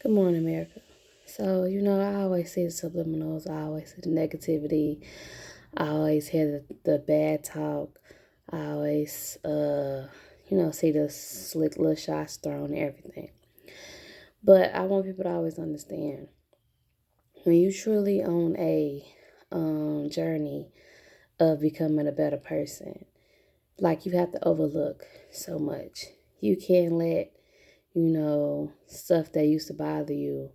Good morning, America. So, I always see the subliminals, I always see the negativity, I always hear the bad talk, I always, see the slick little shots thrown and everything. But I want people to always understand when you truly on a journey of becoming a better person, like you have to overlook so much. You can't let, stuff that used to bother you.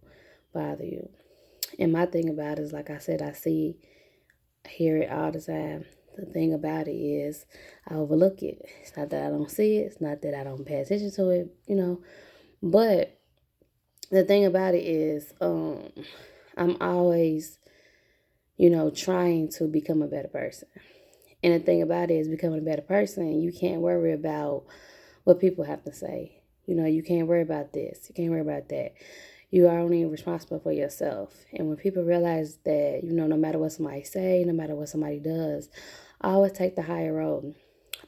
And my thing about it is, like I said, hear it all the time. The thing about it is, I overlook it. It's not that I don't see it. It's not that I don't pay attention to it. But the thing about it is, I'm always, trying to become a better person. And the thing about it is, becoming a better person, you can't worry about what people have to say. You can't worry about this. You can't worry about that. You are only responsible for yourself. And when people realize that, no matter what somebody say, no matter what somebody does, I always take the higher road.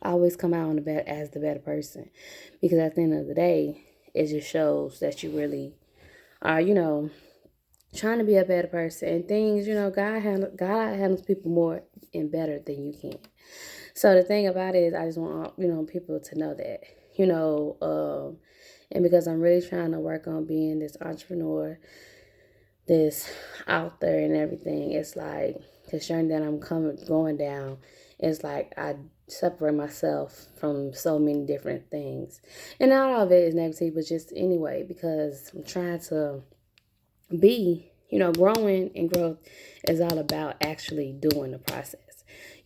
I always come out on as the better person. Because at the end of the day, it just shows that you really are, trying to be a better person. And things, God handles people more and better than you can. So the thing about it is, I just want people to know that, and because I'm really trying to work on being this entrepreneur, this out there and everything. It's like the journey that I'm coming going down. It's like I separate myself from so many different things, and not all of it is negative, but just anyway because I'm trying to be, growing and growth is all about actually doing the process.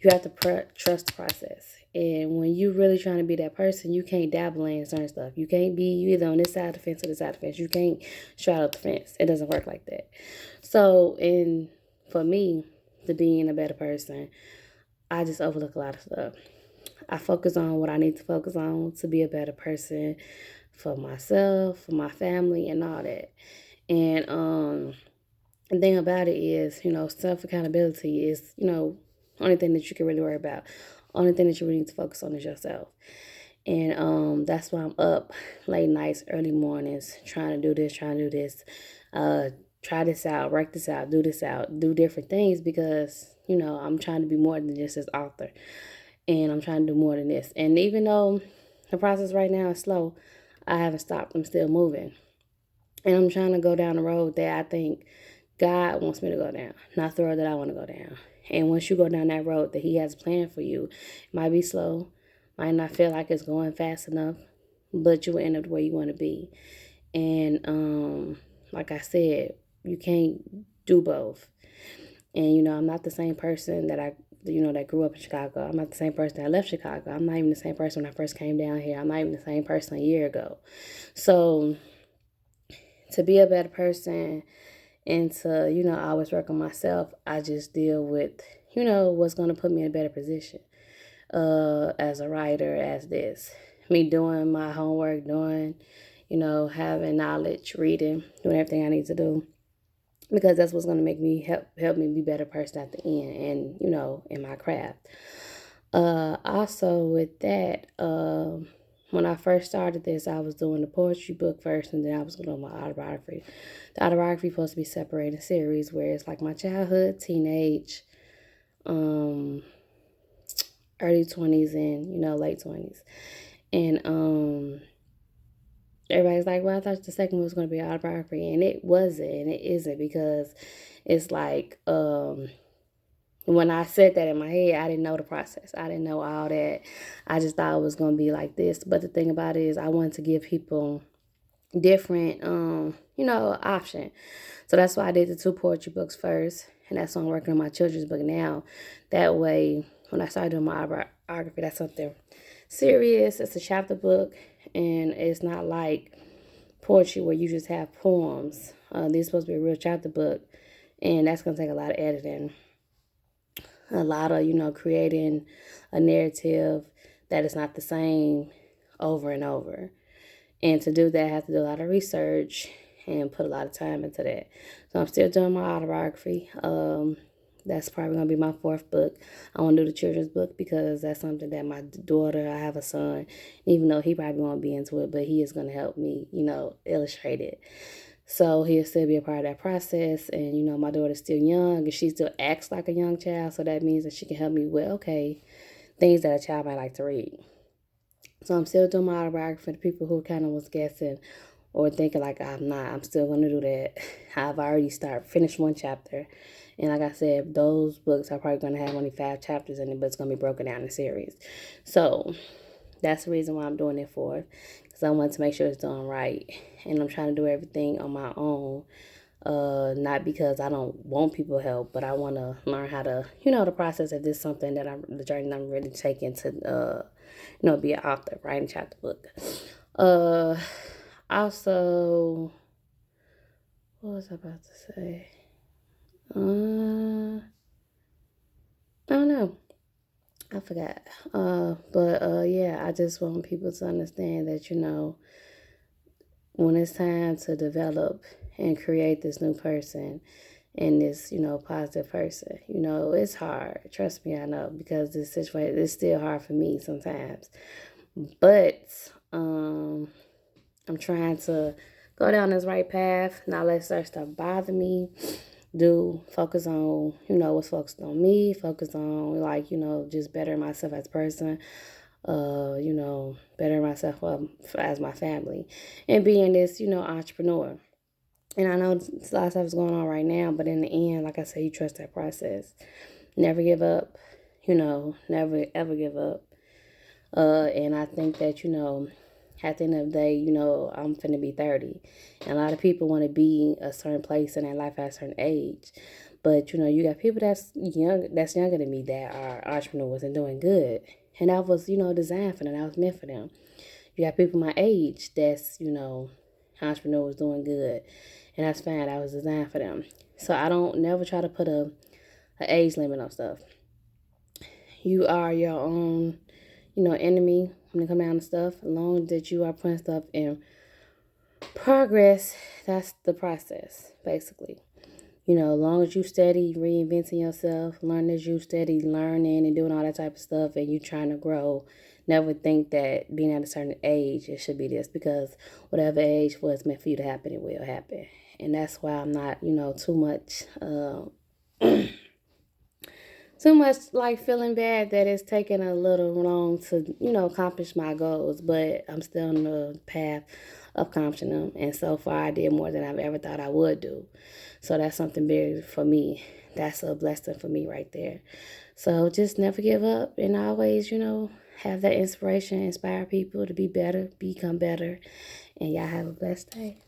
You have to trust the process. And when you really trying to be that person, you can't dabble in certain stuff. You can't be you either on this side of the fence or this side of the fence. You can't straddle the fence. It doesn't work like that. So, for me to being a better person, I just overlook a lot of stuff. I focus on what I need to focus on to be a better person for myself, for my family, and all that. And the thing about it is, self accountability is, only thing that you can really worry about. Only thing that you really need to focus on is yourself. And that's why I'm up late nights, early mornings, trying to do this, uh, try this out, work this out, do this out, do different things because, I'm trying to be more than just this author. And I'm trying to do more than this. And even though the process right now is slow, I haven't stopped. I'm still moving. And I'm trying to go down the road that I think God wants me to go down, not the road that I want to go down. And once you go down that road that He has planned for you, it might be slow, might not feel like it's going fast enough, but you will end up where you want to be. And like I said, you can't do both. And I'm not the same person that grew up in Chicago. I'm not the same person that left Chicago. I'm not even the same person when I first came down here. I'm not even the same person a year ago. So to be a better person and to, always work on myself, I just deal with, what's going to put me in a better position as a writer, as this. Me doing my homework, having knowledge, reading, doing everything I need to do. Because that's what's going to make me help me be a better person at the end and, in my craft. Also with that, when I first started this, I was doing the poetry book first, and then I was doing my autobiography. The autobiography is supposed to be separated in series, where it's like my childhood, teenage, um, early 20s, and late 20s. And everybody's like, "Well, I thought the second one was going to be autobiography," and it wasn't, and it isn't because it's like when I said that in my head, I didn't know the process. I didn't know all that. I just thought it was going to be like this. But the thing about it is, I wanted to give people different, option. So that's why I did the two poetry books first. And that's why I'm working on my children's book now. That way, when I start doing my autobiography, that's something serious. It's a chapter book. And it's not like poetry where you just have poems. This is supposed to be a real chapter book. And that's going to take a lot of editing, a lot of creating a narrative that is not the same over and over. And to do that, I have to do a lot of research and put a lot of time into that. So I'm still doing my autobiography. That's probably gonna be my fourth book. I want to do the children's book because that's something that my daughter, I have a son, even though he probably won't be into it, but he is gonna help me, illustrate it. So he'll still be a part of that process. And, you know, my daughter's still young and she still acts like a young child. So that means that she can help me with, okay, things that a child might like to read. So I'm still doing my autobiography for the people who kind of was guessing or thinking like I'm not. I'm still going to do that. I've already finished one chapter. And like I said, those books are probably going to have only 5 chapters in it, but it's going to be broken down in series. So that's the reason why I'm doing it for. Because I want to make sure it's done right. And I'm trying to do everything on my own. Not because I don't want people help, but I want to learn how to, you know, the process of this something that the journey I'm really taking to, you know, be an author, writing chapter book. Also, what was I about to say? I don't know. I forgot. Yeah, I just want people to understand that, you know, when it's time to develop and create this new person and this, you know, positive person, you know, it's hard. Trust me, I know, because this situation is still hard for me sometimes. But I'm trying to go down this right path, not let certain stuff bother me. Do focus on, you know, what's focused on me, focus on, like, you know, just bettering myself as a person, you know, bettering myself as my family, and being this, you know, entrepreneur. And I know a lot of stuff is going on right now, but in the end, like I said, you trust that process. Never give up, you know, never ever give up. And I think that, you know, at the end of the day, you know, I'm finna be 30. And a lot of people want to be a certain place in their life at a certain age. But, you know, you got people that's younger than me that are entrepreneurs and doing good. And that was, you know, designed for them. That was meant for them. You got people my age that's, you know, entrepreneurs doing good. And that's fine. That was designed for them. So I don't never try to put a age limit on stuff. You are your own, you know, enemy when it comes down to stuff. As long as you are putting stuff in progress, that's the process, basically. You know, as long as you steady reinventing yourself, learning as you steady learning and doing all that type of stuff and you trying to grow, never think that being at a certain age, it should be this, because whatever age was meant for you to happen, it will happen. And that's why I'm not, you know, too much like feeling bad that it's taking a little long to, you know, accomplish my goals, but I'm still on the path of accomplishing them. And so far, I did more than I've ever thought I would do. So that's something big for me. That's a blessing for me right there. So just never give up and always, you know, have that inspiration, inspire people to be better, become better. And y'all have a blessed day.